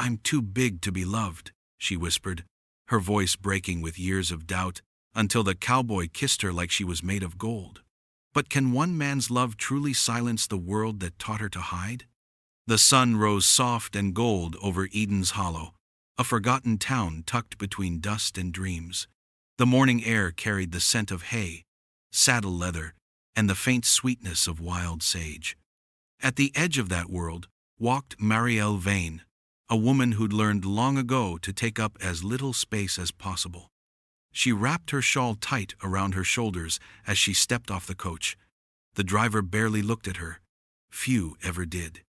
I'm too big to be loved, she whispered, her voice breaking with years of doubt, until the cowboy kissed her like she was made of gold. But can one man's love truly silence the world that taught her to hide? The sun rose soft and gold over Eden's Hollow, a forgotten town tucked between dust and dreams. The morning air carried the scent of hay, saddle leather, and the faint sweetness of wild sage. At the edge of that world walked Marielle Vane, a woman who'd learned long ago to take up as little space as possible. She wrapped her shawl tight around her shoulders as she stepped off the coach. The driver barely looked at her. Few ever did.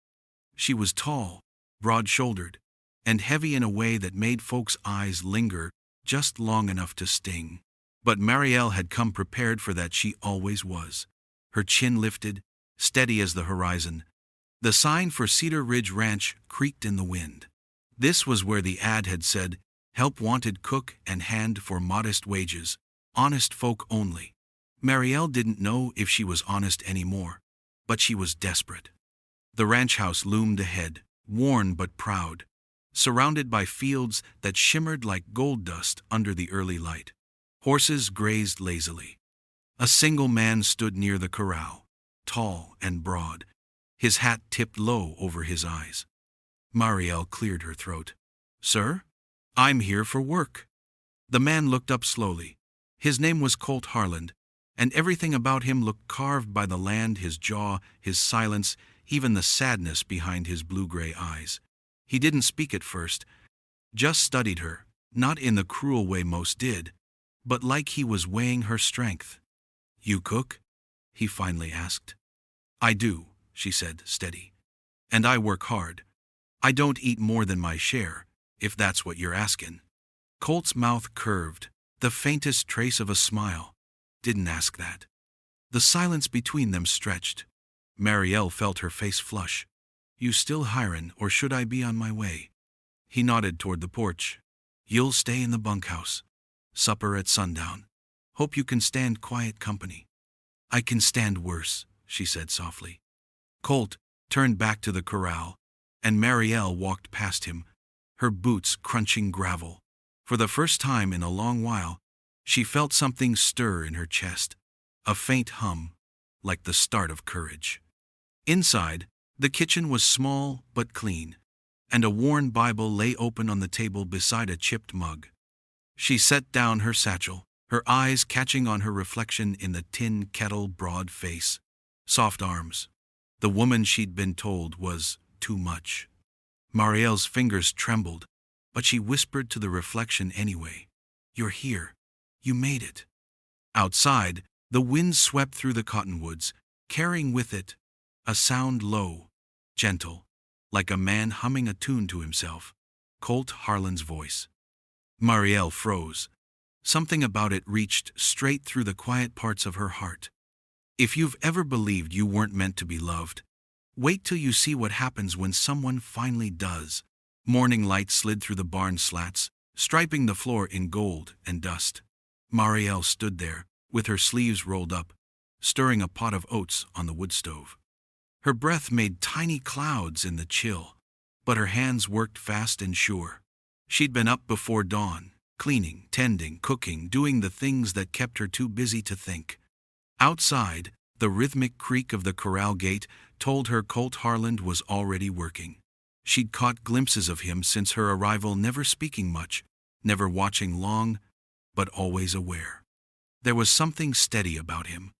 She was tall, broad-shouldered, and heavy in a way that made folks' eyes linger just long enough to sting. But Marielle had come prepared for that. She always was. Her chin lifted, steady as the horizon. The sign for Cedar Ridge Ranch creaked in the wind. This was where the ad had said, "Help wanted, cook and hand for modest wages, honest folk only." Marielle didn't know if she was honest anymore, but she was desperate. The ranch house loomed ahead, worn but proud, surrounded by fields that shimmered like gold dust under the early light. Horses grazed lazily. A single man stood near the corral, tall and broad, his hat tipped low over his eyes. Marielle cleared her throat. "Sir? I'm here for work." The man looked up slowly. His name was Colt Harland, and everything about him looked carved by the land: his jaw, his silence, even the sadness behind his blue-gray eyes. He didn't speak at first, just studied her, not in the cruel way most did, but like he was weighing her strength. "You cook?" he finally asked. "I do," she said, steady. "And I work hard. I don't eat more than my share, if that's what you're askin'." Colt's mouth curved, the faintest trace of a smile. "Didn't ask that." The silence between them stretched. Marielle felt her face flush. "You still hirin', or should I be on my way?" He nodded toward the porch. "You'll stay in the bunkhouse. Supper at sundown. Hope you can stand quiet company." "I can stand worse," she said softly. Colt turned back to the corral, and Marielle walked past him, her boots crunching gravel. For the first time in a long while, she felt something stir in her chest, a faint hum, like the start of courage. Inside, the kitchen was small but clean, and a worn Bible lay open on the table beside a chipped mug. She set down her satchel, her eyes catching on her reflection in the tin kettle broad face, soft arms. The woman she'd been told was too much. Marielle's fingers trembled, but she whispered to the reflection anyway. "You're here. You made it." Outside, the wind swept through the cottonwoods, carrying with it a sound low, gentle, like a man humming a tune to himself. Colt Harland's voice. Marielle froze. Something about it reached straight through the quiet parts of her heart. If you've ever believed you weren't meant to be loved, wait till you see what happens when someone finally does. Morning light slid through the barn slats, striping the floor in gold and dust. Marielle stood there, with her sleeves rolled up, stirring a pot of oats on the wood stove. Her breath made tiny clouds in the chill, but her hands worked fast and sure. She'd been up before dawn, cleaning, tending, cooking, doing the things that kept her too busy to think. Outside, the rhythmic creak of the corral gate told her Colt Harland was already working. She'd caught glimpses of him since her arrival, never speaking much, never watching long, but always aware. There was something steady about him,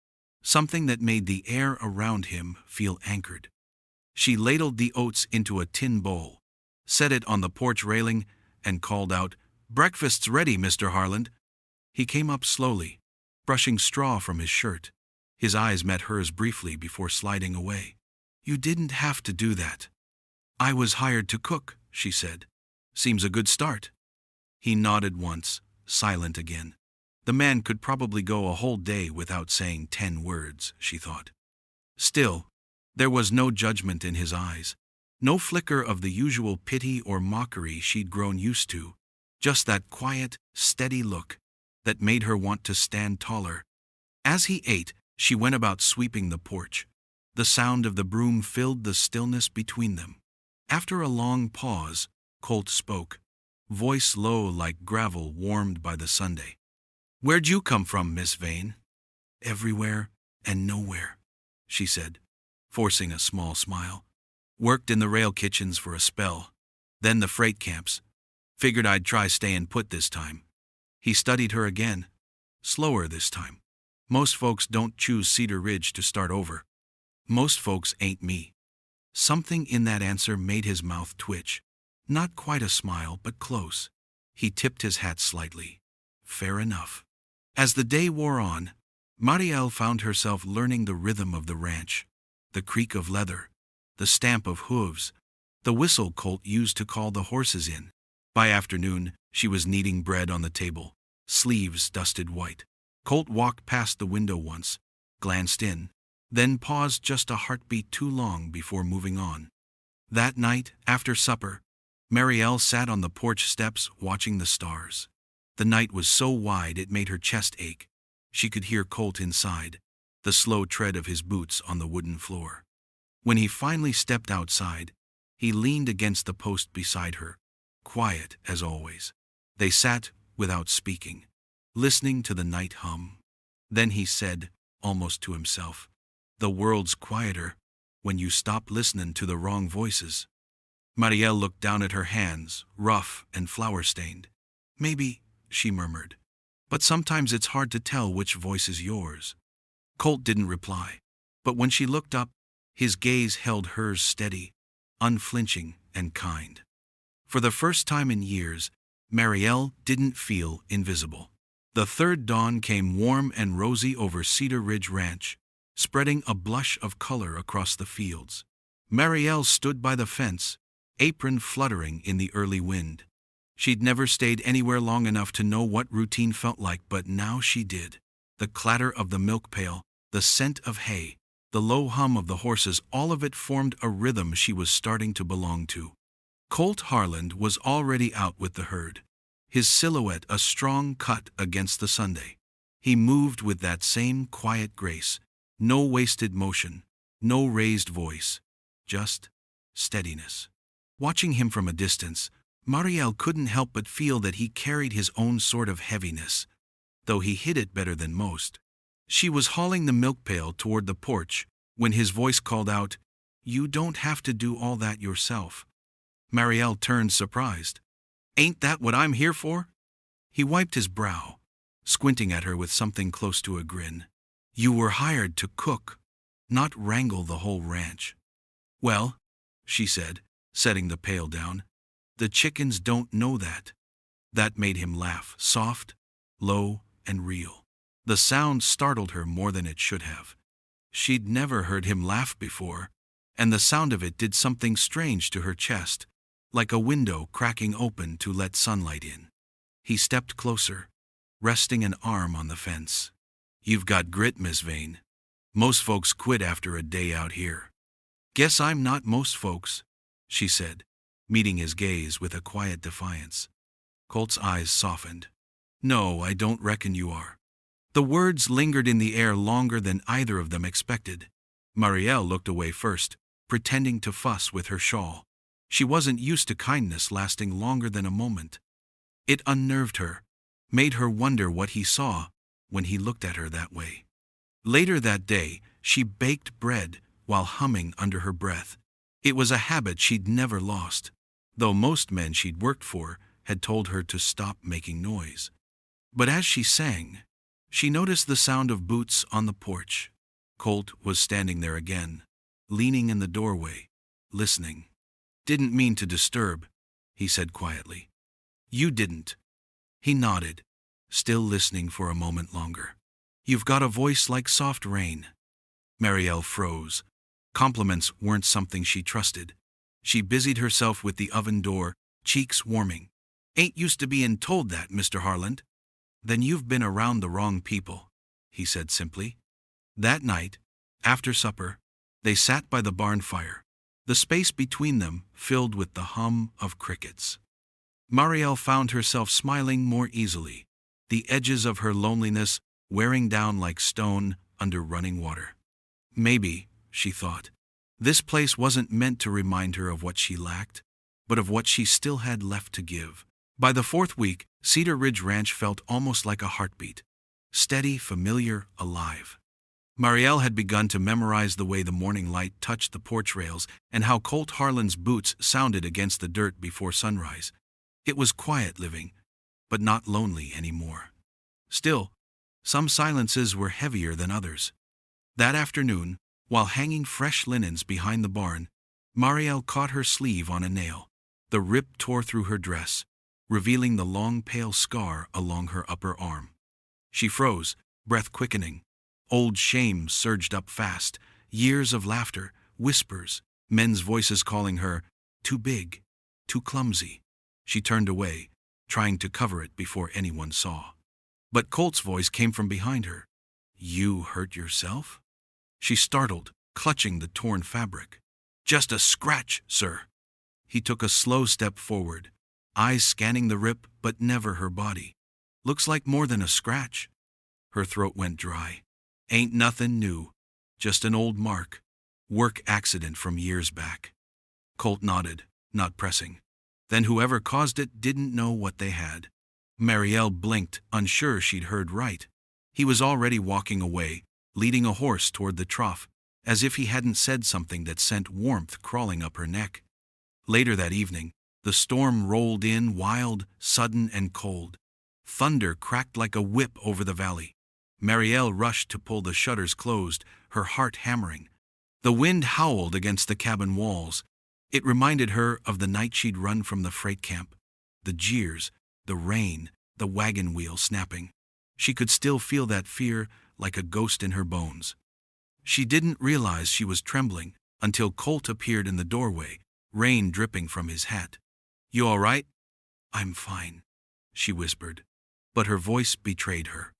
something that made the air around him feel anchored. She ladled the oats into a tin bowl, set it on the porch railing, and called out, "Breakfast's ready, Mr. Harland." He came up slowly, brushing straw from his shirt. His eyes met hers briefly before sliding away. "You didn't have to do that." "I was hired to cook," she said. "Seems a good start." He nodded once, silent again. The man could probably go a whole day without saying 10 words, she thought. Still, there was no judgment in his eyes, no flicker of the usual pity or mockery she'd grown used to, just that quiet, steady look that made her want to stand taller. As he ate, she went about sweeping the porch. The sound of the broom filled the stillness between them. After a long pause, Colt spoke, voice low like gravel warmed by the Sunday. "Where'd you come from, Miss Vane?" "Everywhere and nowhere," she said, forcing a small smile. "Worked in the rail kitchens for a spell, then the freight camps. Figured I'd try staying put this time." He studied her again, slower this time. "Most folks don't choose Cedar Ridge to start over. Most folks ain't me." Something in that answer made his mouth twitch. Not quite a smile, but close. He tipped his hat slightly. Fair enough. As the day wore on, Marielle found herself learning the rhythm of the ranch, the creak of leather, the stamp of hooves, the whistle Colt used to call the horses in. By afternoon, she was kneading bread on the table, sleeves dusted white. Colt walked past the window once, glanced in, then paused just a heartbeat too long before moving on. That night, after supper, Marielle sat on the porch steps watching the stars. The night was so wide it made her chest ache. She could hear Colt inside, the slow tread of his boots on the wooden floor. When he finally stepped outside, he leaned against the post beside her, quiet as always. They sat without speaking, listening to the night hum. Then he said, almost to himself, "The world's quieter when you stop listening to the wrong voices." Marielle looked down at her hands, rough and flour-stained. "Maybe," she murmured, "but sometimes it's hard to tell which voice is yours." Colt didn't reply, but when she looked up, his gaze held hers steady, unflinching and kind. For the first time in years, Marielle didn't feel invisible. The third dawn came warm and rosy over Cedar Ridge Ranch, spreading a blush of color across the fields. Marielle stood by the fence, apron fluttering in the early wind. She'd never stayed anywhere long enough to know what routine felt like, but now she did. The clatter of the milk pail, the scent of hay, the low hum of the horses, all of it formed a rhythm she was starting to belong to. Colt Harland was already out with the herd, his silhouette a strong cut against the Sunday. He moved with that same quiet grace, no wasted motion, no raised voice, just steadiness. Watching him from a distance, Marielle couldn't help but feel that he carried his own sort of heaviness, though he hid it better than most. She was hauling the milk pail toward the porch when his voice called out, "You don't have to do all that yourself." Marielle turned surprised. "Ain't that what I'm here for?" He wiped his brow, squinting at her with something close to a grin. "You were hired to cook, not wrangle the whole ranch." "Well," she said, setting the pail down, "the chickens don't know that." That made him laugh, soft, low, and real. The sound startled her more than it should have. She'd never heard him laugh before, and the sound of it did something strange to her chest, like a window cracking open to let sunlight in. He stepped closer, resting an arm on the fence. "You've got grit, Miss Vane. Most folks quit after a day out here." "Guess I'm not most folks," she said, meeting his gaze with a quiet defiance. Colt's eyes softened. "No, I don't reckon you are." The words lingered in the air longer than either of them expected. Marielle looked away first, pretending to fuss with her shawl. She wasn't used to kindness lasting longer than a moment. It unnerved her, made her wonder what he saw when he looked at her that way. Later that day, she baked bread while humming under her breath. It was a habit she'd never lost, though most men she'd worked for had told her to stop making noise. But as she sang, she noticed the sound of boots on the porch. Colt was standing there again, leaning in the doorway, listening. "Didn't mean to disturb," he said quietly. "You didn't." He nodded, still listening for a moment longer. "You've got a voice like soft rain." Marielle froze. Compliments weren't something she trusted. She busied herself with the oven door, cheeks warming. "Ain't used to bein' told that, Mr. Harland." "Then you've been around the wrong people," he said simply. That night, after supper, they sat by the barn fire, the space between them filled with the hum of crickets. Marielle found herself smiling more easily, the edges of her loneliness wearing down like stone under running water. Maybe, she thought, this place wasn't meant to remind her of what she lacked. but of what she still had left to give. By the fourth week, Cedar Ridge Ranch felt almost like a heartbeat. Steady, familiar, alive. Marielle had begun to memorize the way the morning light touched the porch rails and how Colt Harlan's boots sounded against the dirt before sunrise. It was quiet living, but not lonely anymore. Still, some silences were heavier than others. That afternoon, while hanging fresh linens behind the barn, Marielle caught her sleeve on a nail. The rip tore through her dress, revealing the long pale scar along her upper arm. She froze, breath quickening. Old shame surged up fast, years of laughter, whispers, men's voices calling her, too big, too clumsy. She turned away, trying to cover it before anyone saw. But Colt's voice came from behind her. You hurt yourself? She startled, clutching the torn fabric. Just a scratch, sir. He took a slow step forward, eyes scanning the rip but never her body. Looks like more than a scratch. Her throat went dry. Ain't nothing new, just an old mark. Work accident from years back. Colt nodded, not pressing. Then whoever caused it didn't know what they had. Marielle blinked, unsure she'd heard right. He was already walking away, leading a horse toward the trough, as if he hadn't said something that sent warmth crawling up her neck. Later that evening, the storm rolled in, wild, sudden, and cold. Thunder cracked like a whip over the valley. Marielle rushed to pull the shutters closed, her heart hammering. The wind howled against the cabin walls. It reminded her of the night she'd run from the freight camp. The jeers, the rain, the wagon wheel snapping. She could still feel that fear like a ghost in her bones. She didn't realize she was trembling until Colt appeared in the doorway, rain dripping from his hat. You all right? I'm fine, she whispered, but her voice betrayed her.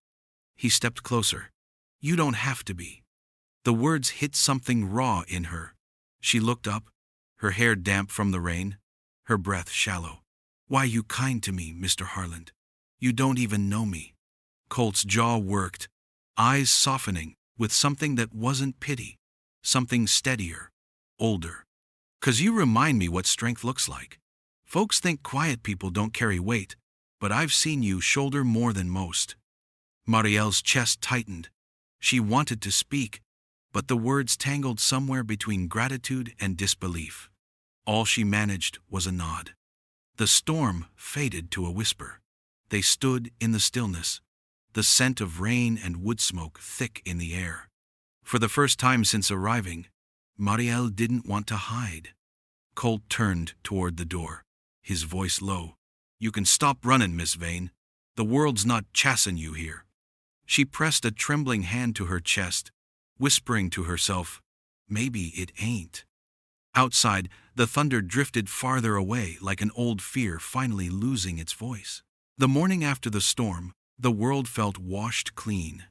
He stepped closer. You don't have to be. The words hit something raw in her. She looked up, her hair damp from the rain, her breath shallow. Why you kind to me, Mr. Harland? You don't even know me. Colt's jaw worked, eyes softening with something that wasn't pity, something steadier, older. 'Cause you remind me what strength looks like. Folks think quiet people don't carry weight, but I've seen you shoulder more than most. Marielle's chest tightened. She wanted to speak, but the words tangled somewhere between gratitude and disbelief. All she managed was a nod. The storm faded to a whisper. They stood in the stillness, the scent of rain and wood smoke thick in the air. For the first time since arriving, Marielle didn't want to hide. Colt turned toward the door, his voice low. You can stop running, Miss Vane. The world's not chasing you here. She pressed a trembling hand to her chest, whispering to herself, maybe it ain't. Outside, the thunder drifted farther away like an old fear finally losing its voice. The morning after the storm, the world felt washed clean.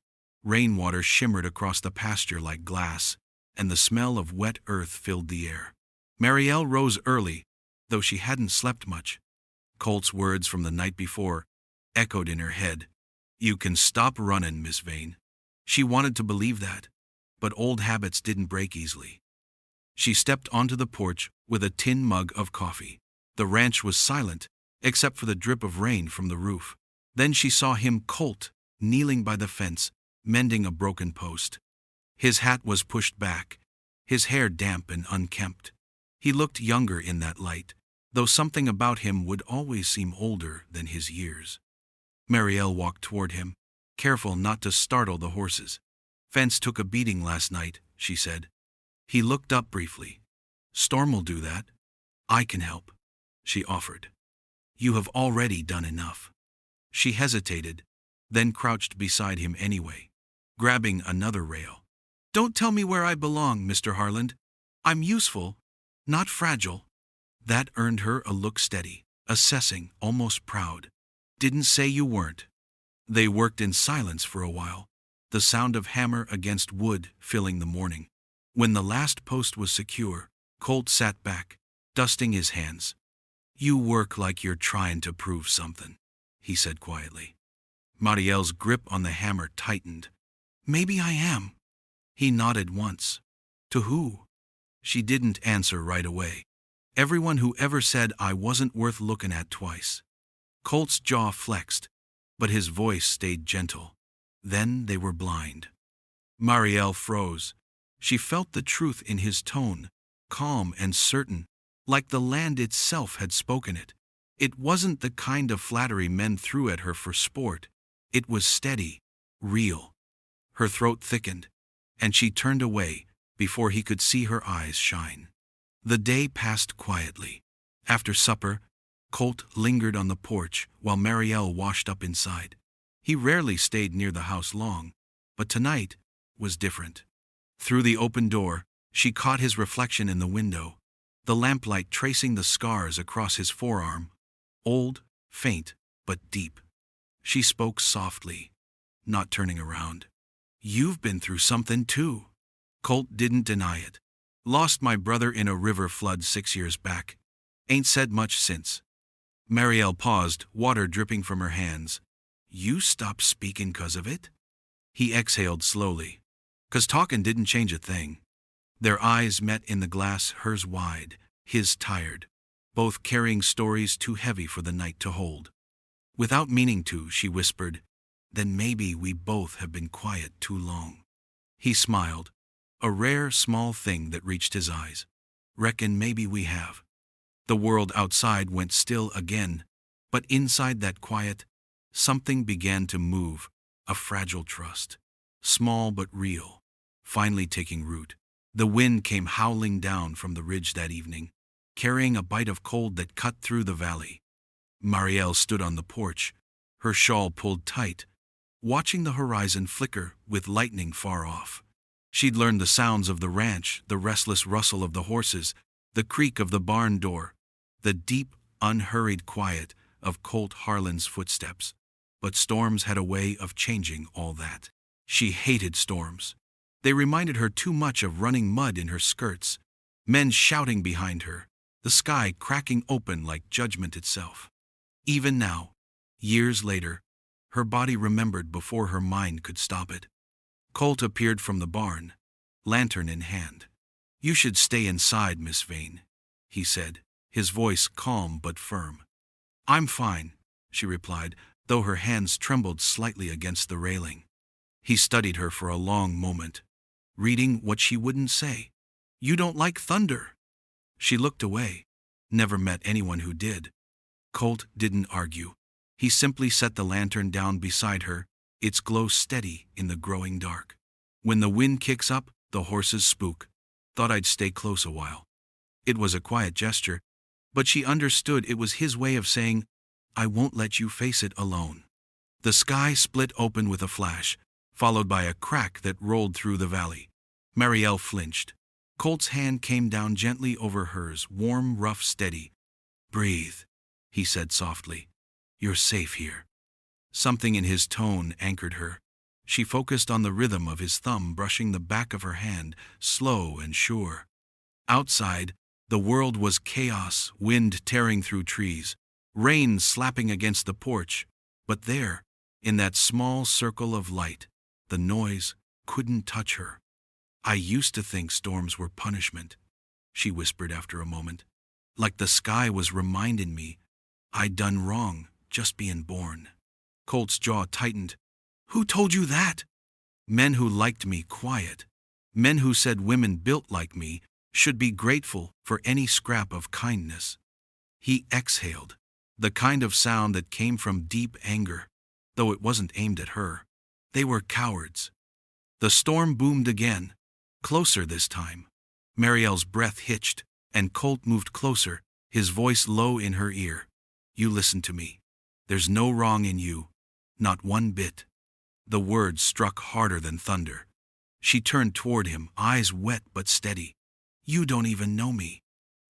Rainwater shimmered across the pasture like glass, and the smell of wet earth filled the air. Marielle rose early, though she hadn't slept much. Colt's words from the night before echoed in her head. You can stop running, Miss Vane. She wanted to believe that, but old habits didn't break easily. She stepped onto the porch with a tin mug of coffee. The ranch was silent, except for the drip of rain from the roof. Then she saw him, Colt, kneeling by the fence, mending a broken post. His hat was pushed back, his hair damp and unkempt. He looked younger in that light, though something about him would always seem older than his years. Marielle walked toward him, careful not to startle the horses. Fence took a beating last night, she said. He looked up briefly. Storm'll do that. I can help, she offered. You have already done enough. She hesitated, then crouched beside him anyway, grabbing another rail. Don't tell me where I belong, Mr. Harland. I'm useful, not fragile. That earned her a look steady, assessing, almost proud. Didn't say you weren't. They worked in silence for a while, the sound of hammer against wood filling the morning. When the last post was secure, Colt sat back, dusting his hands. You work like you're trying to prove something, he said quietly. Marielle's grip on the hammer tightened. Maybe I am. He nodded once. To who? She didn't answer right away. Everyone who ever said I wasn't worth looking at twice. Colt's jaw flexed, but his voice stayed gentle. Then they were blind. Marielle froze. She felt the truth in his tone, calm and certain, like the land itself had spoken it. It wasn't the kind of flattery men threw at her for sport. It was steady, real. Her throat thickened, and she turned away before he could see her eyes shine. The day passed quietly. After supper, Colt lingered on the porch while Marielle washed up inside. He rarely stayed near the house long, but tonight was different. Through the open door, she caught his reflection in the window, the lamplight tracing the scars across his forearm. Old, faint, but deep. She spoke softly, not turning around. "You've been through something too." Colt didn't deny it. "Lost my brother in a river flood 6 years back. Ain't said much since." Marielle paused, water dripping from her hands. "You stopped speaking 'cause of it?" He exhaled slowly. "'Cause talking didn't change a thing." Their eyes met in the glass, hers wide, his tired, both carrying stories too heavy for the night to hold. Without meaning to, she whispered, "Then maybe we both have been quiet too long." He smiled, a rare small thing that reached his eyes. "Reckon maybe we have." The world outside went still again, but inside that quiet, something began to move, a fragile trust, small but real, finally taking root. The wind came howling down from the ridge that evening, carrying a bite of cold that cut through the valley. Marielle stood on the porch, her shawl pulled tight, watching the horizon flicker with lightning far off. She'd learned the sounds of the ranch, the restless rustle of the horses, the creak of the barn door, the deep, unhurried quiet of Colt Harlan's footsteps. But storms had a way of changing all that. She hated storms. They reminded her too much of running mud in her skirts, men shouting behind her, the sky cracking open like judgment itself. Even now, years later, her body remembered before her mind could stop it. Colt appeared from the barn, lantern in hand. "You should stay inside, Miss Vane," he said, his voice calm but firm. "I'm fine," she replied, though her hands trembled slightly against the railing. He studied her for a long moment, reading what she wouldn't say. "You don't like thunder." She looked away. Never met anyone who did. Colt didn't argue. He simply set the lantern down beside her, its glow steady in the growing dark. "When the wind kicks up, the horses spook. Thought I'd stay close a while." It was a quiet gesture, but she understood it was his way of saying, "I won't let you face it alone." The sky split open with a flash, followed by a crack that rolled through the valley. Marielle flinched. Colt's hand came down gently over hers, warm, rough, steady. "Breathe," he said softly. "You're safe here." Something in his tone anchored her. She focused on the rhythm of his thumb brushing the back of her hand, slow and sure. Outside, the world was chaos, wind tearing through trees, rain slapping against the porch, but there, in that small circle of light, the noise couldn't touch her. "I used to think storms were punishment," she whispered after a moment. "Like the sky was reminding me I'd done wrong just being born." Colt's jaw tightened. "Who told you that?" "Men who liked me quiet. Men who said women built like me should be grateful for any scrap of kindness." He exhaled, the kind of sound that came from deep anger, though it wasn't aimed at her. They were cowards. The storm boomed again, closer this time. Marielle's breath hitched, and Colt moved closer, his voice low in her ear. "You listen to me. There's no wrong in you, not one bit." The words struck harder than thunder. She turned toward him, eyes wet but steady. "You don't even know me."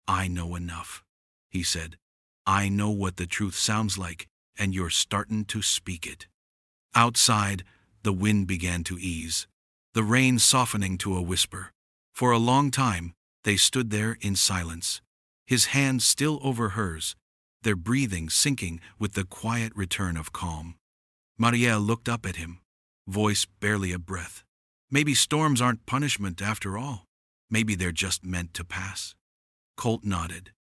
"I know enough," he said. "I know what the truth sounds like, and you're startin' to speak it." Outside, the wind began to ease, the rain softening to a whisper. For a long time, they stood there in silence, his hand still over hers, their breathing sinking with the quiet return of calm. Marielle looked up at him, voice barely a breath. "Maybe storms aren't punishment after all. Maybe they're just meant to pass." Colt nodded.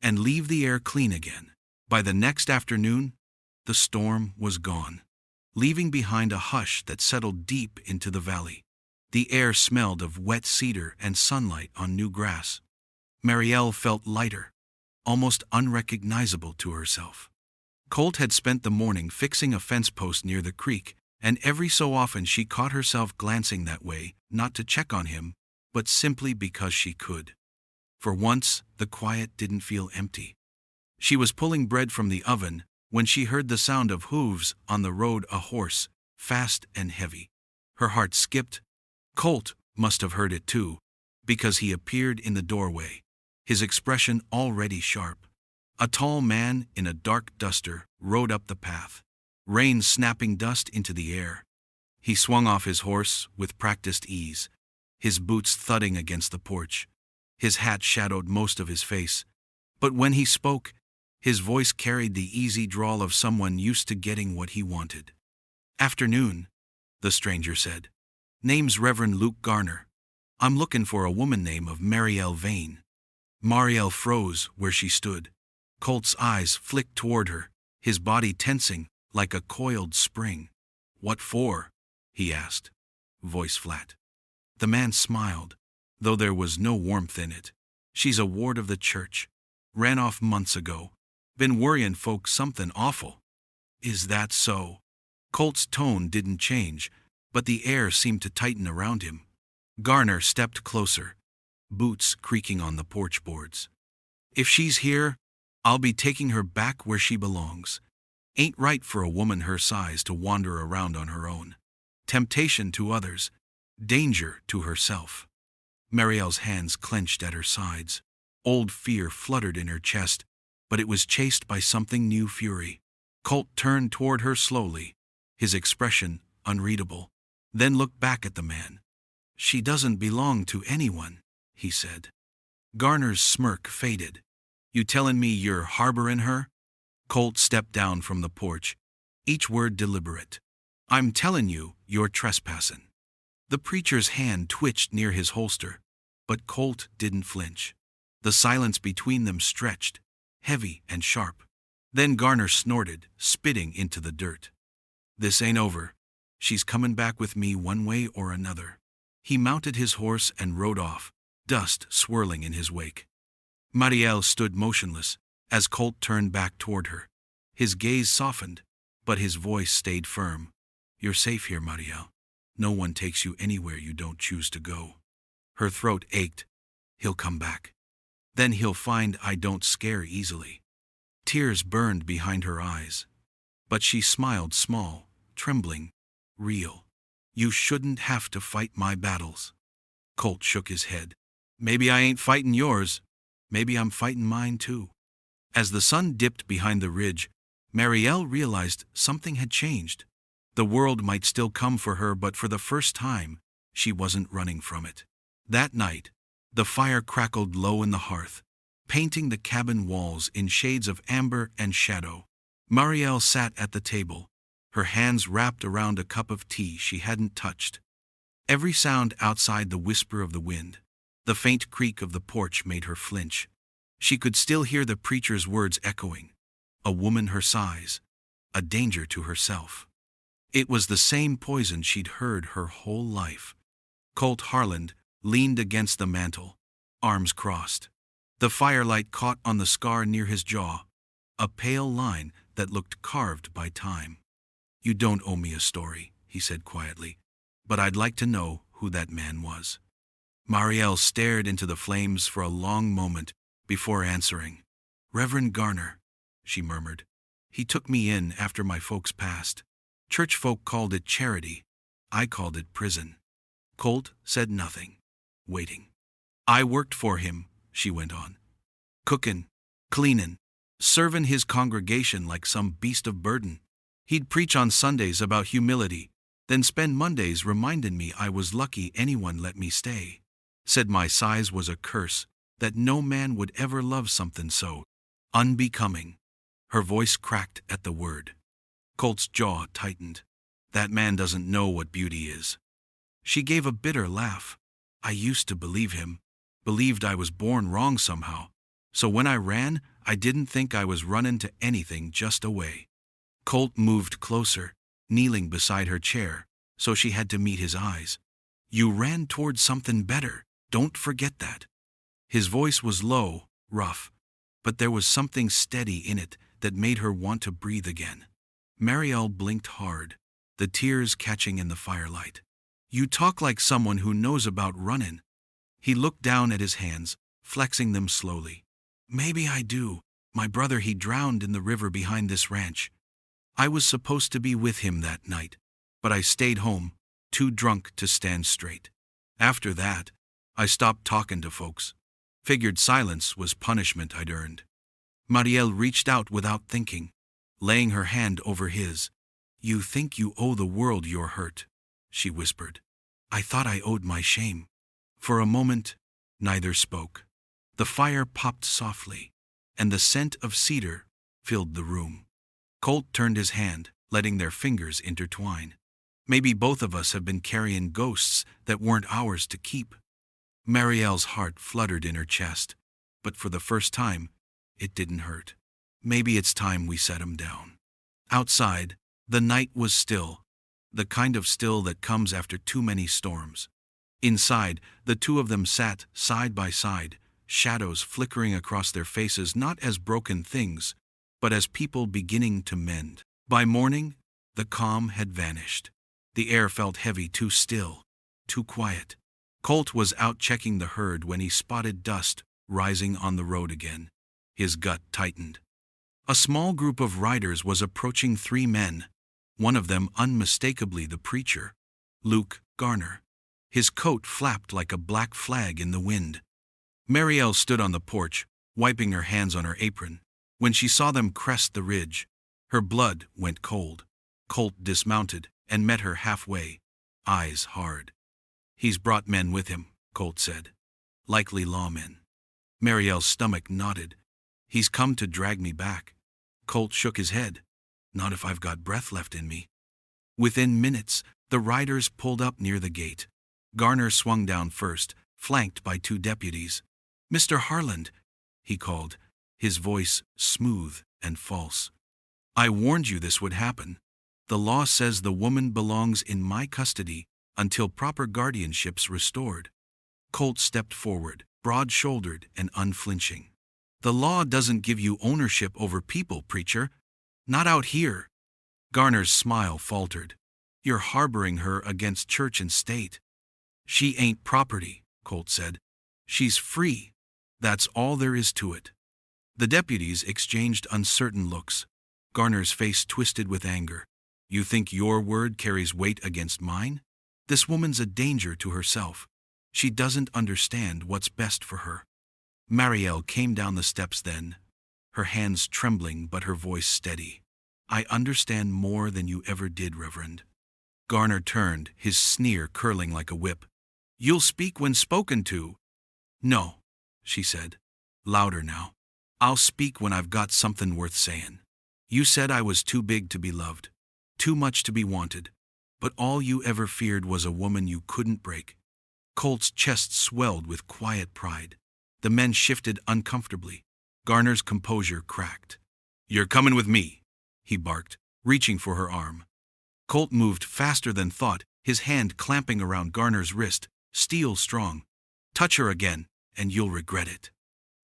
and leave the air clean again. By the next afternoon, the storm was gone, leaving behind a hush that settled deep into the valley. The air smelled of wet cedar and sunlight on new grass. Marielle felt lighter, almost unrecognizable to herself. Colt had spent the morning fixing a fence post near the creek, and every so often she caught herself glancing that way, not to check on him, but simply because she could. For once, the quiet didn't feel empty. She was pulling bread from the oven when she heard the sound of hooves on the road, a horse, fast and heavy. Her heart skipped. Colt must have heard it too, because he appeared in the doorway, his expression already sharp. A tall man in a dark duster rode up the path, rain snapping dust into the air. He swung off his horse with practiced ease, his boots thudding against the porch. His hat shadowed most of his face, but when he spoke, his voice carried the easy drawl of someone used to getting what he wanted. "Afternoon," the stranger said. "Name's Reverend Luke Garner. I'm looking for a woman name of Marielle Vane." Marielle froze where she stood. Colt's eyes flicked toward her, his body tensing like a coiled spring. "What for?" he asked, voice flat. The man smiled, though there was no warmth in it. "She's a ward of the church. Ran off months ago. Been worrying folks something awful." "Is that so?" Colt's tone didn't change, but the air seemed to tighten around him. Garner stepped closer, boots creaking on the porch boards. "If she's here, I'll be taking her back where she belongs. Ain't right for a woman her size to wander around on her own. Temptation to others, danger to herself." Marielle's hands clenched at her sides. Old fear fluttered in her chest, but it was chased by something new fury. Colt turned toward her slowly, his expression unreadable, then looked back at the man. "She doesn't belong to anyone," he said. Garner's smirk faded. "You tellin' me you're harboring her?" Colt stepped down from the porch, each word deliberate. "I'm tellin' you, you're trespassing." The preacher's hand twitched near his holster, but Colt didn't flinch. The silence between them stretched, heavy and sharp. Then Garner snorted, spitting into the dirt. "This ain't over. She's comin' back with me one way or another." He mounted his horse and rode off, dust swirling in his wake. Marielle stood motionless as Colt turned back toward her. His gaze softened, but his voice stayed firm. "You're safe here, Marielle. No one takes you anywhere you don't choose to go." Her throat ached. "He'll come back. Then he'll find I don't scare easily." Tears burned behind her eyes, but she smiled small, trembling, real. "You shouldn't have to fight my battles." Colt shook his head. "Maybe I ain't fighting yours. Maybe I'm fighting mine too." As the sun dipped behind the ridge, Marielle realized something had changed. The world might still come for her, but for the first time, she wasn't running from it. That night, the fire crackled low in the hearth, painting the cabin walls in shades of amber and shadow. Marielle sat at the table, her hands wrapped around a cup of tea she hadn't touched. Every sound outside, the whisper of the wind, the faint creak of the porch, made her flinch. She could still hear the preacher's words echoing. A woman her size, a danger to herself. It was the same poison she'd heard her whole life. Colt Harland leaned against the mantel, arms crossed. The firelight caught on the scar near his jaw, a pale line that looked carved by time. "You don't owe me a story," he said quietly, "but I'd like to know who that man was." Marielle stared into the flames for a long moment before answering. "Reverend Garner," she murmured. "He took me in after my folks passed. Church folk called it charity. I called it prison." Colt said nothing, waiting. "I worked for him," she went on. "Cookin', cleanin', servin' his congregation like some beast of burden. He'd preach on Sundays about humility, then spend Mondays remindin' me I was lucky anyone let me stay. Said my size was a curse, that no man would ever love something so unbecoming." Her voice cracked at the word. Colt's jaw tightened. "That man doesn't know what beauty is." She gave a bitter laugh. "I used to believe him, believed I was born wrong somehow. So when I ran, I didn't think I was running to anything just away. Colt moved closer, kneeling beside her chair, so she had to meet his eyes. You ran towards something better, don't forget that. His voice was low, rough, but there was something steady in it that made her want to breathe again. Marielle blinked hard, the tears catching in the firelight. You talk like someone who knows about running. He looked down at his hands, flexing them slowly. Maybe I do. My brother, he drowned in the river behind this ranch. I was supposed to be with him that night, but I stayed home, too drunk to stand straight. After that, I stopped talking to folks. Figured silence was punishment I'd earned. Marielle reached out without thinking, laying her hand over his. You think you owe the world your hurt, she whispered. I thought I owed my shame. For a moment, neither spoke. The fire popped softly, and the scent of cedar filled the room. Colt turned his hand, letting their fingers intertwine. Maybe both of us have been carrying ghosts that weren't ours to keep. Marielle's heart fluttered in her chest, but for the first time, it didn't hurt. Maybe it's time we set him down. Outside, the night was still, the kind of still that comes after too many storms. Inside, the two of them sat side by side, shadows flickering across their faces not as broken things, but as people beginning to mend. By morning, the calm had vanished. The air felt heavy, too still, too quiet. Colt was out checking the herd when he spotted dust rising on the road again. His gut tightened. A small group of riders was approaching 3 men, one of them unmistakably the preacher, Luke Garner. His coat flapped like a black flag in the wind. Marielle stood on the porch, wiping her hands on her apron. When she saw them crest the ridge, her blood went cold. Colt dismounted and met her halfway, eyes hard. He's brought men with him, Colt said. Likely lawmen. Marielle's stomach knotted. He's come to drag me back. Colt shook his head. Not if I've got breath left in me. Within minutes, the riders pulled up near the gate. Garner swung down first, flanked by 2 deputies. Mr. Harland, he called, his voice smooth and false. I warned you this would happen. The law says the woman belongs in my custody until proper guardianship's restored. Colt stepped forward, broad-shouldered and unflinching. The law doesn't give you ownership over people, preacher. Not out here. Garner's smile faltered. You're harboring her against church and state. She ain't property, Colt said. She's free. That's all there is to it. The deputies exchanged uncertain looks. Garner's face twisted with anger. You think your word carries weight against mine? This woman's a danger to herself. She doesn't understand what's best for her. Marielle came down the steps then, her hands trembling but her voice steady. I understand more than you ever did, Reverend. Garner turned, his sneer curling like a whip. You'll speak when spoken to. No, she said, louder now. I'll speak when I've got something worth saying. You said I was too big to be loved, too much to be wanted, but all you ever feared was a woman you couldn't break. Colt's chest swelled with quiet pride. The men shifted uncomfortably. Garner's composure cracked. You're coming with me, he barked, reaching for her arm. Colt moved faster than thought, his hand clamping around Garner's wrist, steel strong. Touch her again, and you'll regret it.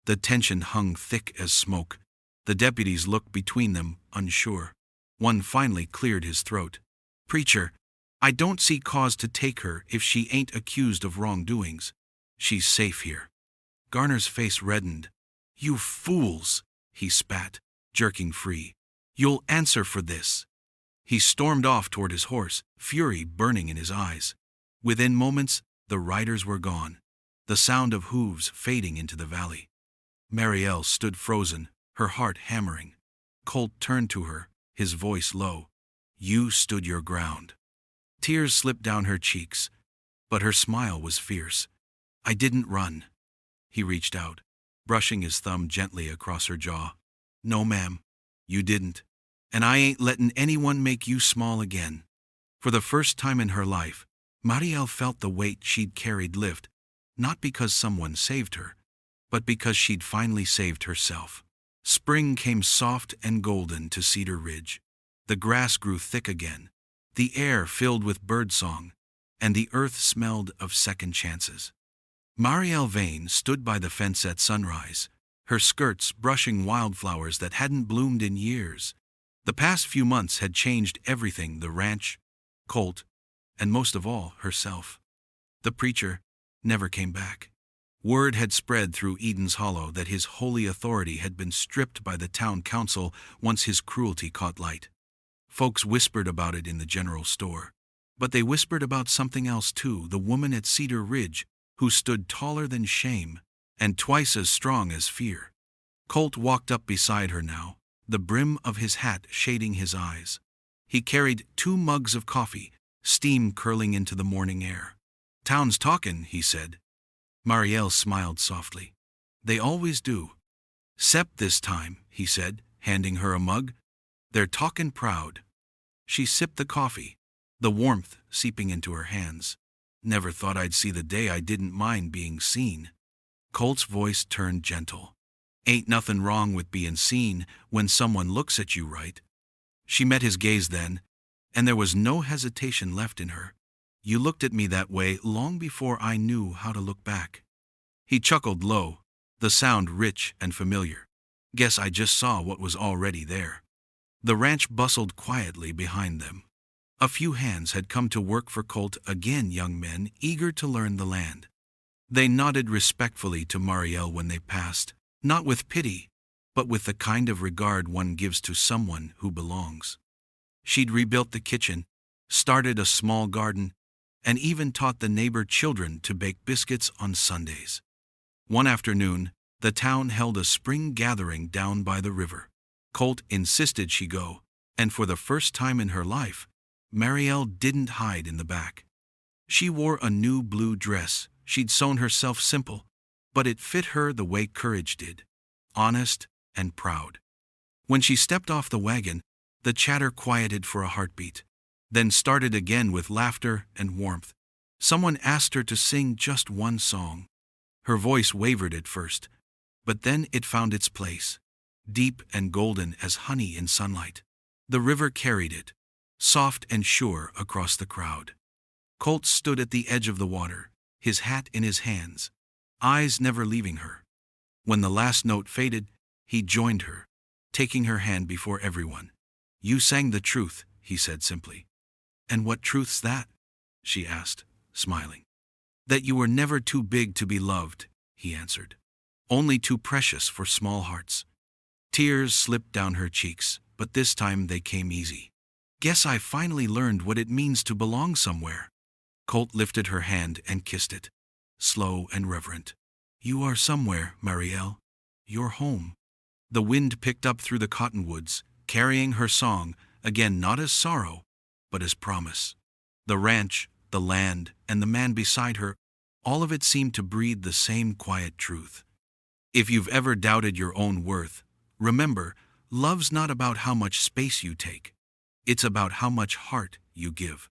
The tension hung thick as smoke. The deputies looked between them, unsure. One finally cleared his throat. Preacher, I don't see cause to take her if she ain't accused of wrongdoings. She's safe here. Garner's face reddened. You fools, he spat, jerking free. You'll answer for this. He stormed off toward his horse, fury burning in his eyes. Within moments, the riders were gone, the sound of hooves fading into the valley. Marielle stood frozen, her heart hammering. Colt turned to her, his voice low. You stood your ground. Tears slipped down her cheeks, but her smile was fierce. I didn't run. He reached out, brushing his thumb gently across her jaw. No, ma'am, you didn't. And I ain't letting anyone make you small again. For the first time in her life, Marielle felt the weight she'd carried lift, not because someone saved her, but because she'd finally saved herself. Spring came soft and golden to Cedar Ridge. The grass grew thick again, the air filled with birdsong, and the earth smelled of second chances. Marielle Vane stood by the fence at sunrise, her skirts brushing wildflowers that hadn't bloomed in years. The past few months had changed everything: the ranch, Colt, and most of all, herself. The preacher never came back. Word had spread through Eden's Hollow that his holy authority had been stripped by the town council once his cruelty caught light. Folks whispered about it in the general store. But they whispered about something else too: the woman at Cedar Ridge, who stood taller than shame and twice as strong as fear. Colt walked up beside her now, the brim of his hat shading his eyes. He carried 2 mugs of coffee, steam curling into the morning air. "Town's talkin'," he said. Marielle smiled softly. "They always do. 'Cept this time," he said, handing her a mug. "They're talkin' proud." She sipped the coffee, the warmth seeping into her hands. "Never thought I'd see the day I didn't mind being seen." Colt's voice turned gentle. "Ain't nothing wrong with being seen when someone looks at you right." She met his gaze then, and there was no hesitation left in her. "You looked at me that way long before I knew how to look back." He chuckled low, the sound rich and familiar. "Guess I just saw what was already there." The ranch bustled quietly behind them. A few hands had come to work for Colt again, young men eager to learn the land. They nodded respectfully to Marielle when they passed, not with pity, but with the kind of regard one gives to someone who belongs. She'd rebuilt the kitchen, started a small garden, and even taught the neighbor children to bake biscuits on Sundays. One afternoon, the town held a spring gathering down by the river. Colt insisted she go, and for the first time in her life, Marielle didn't hide in the back. She wore a new blue dress she'd sewn herself, simple, but it fit her the way courage did, honest and proud. When she stepped off the wagon, the chatter quieted for a heartbeat, then started again with laughter and warmth. Someone asked her to sing just one song. Her voice wavered at first, but then it found its place, deep and golden as honey in sunlight. The river carried it, soft and sure, across the crowd. Colt stood at the edge of the water, his hat in his hands, eyes never leaving her. When the last note faded, he joined her, taking her hand before everyone. "You sang the truth," he said simply. "And what truth's that?" she asked, smiling. "That you were never too big to be loved," he answered. "Only too precious for small hearts." Tears slipped down her cheeks, but this time they came easy. "Guess I finally learned what it means to belong somewhere." Colt lifted her hand and kissed it, slow and reverent. "You are somewhere, Marielle. You're home." The wind picked up through the cottonwoods, carrying her song, again not as sorrow, but as promise. The ranch, the land, and the man beside her, all of it seemed to breathe the same quiet truth. If you've ever doubted your own worth, remember, love's not about how much space you take. It's about how much heart you give.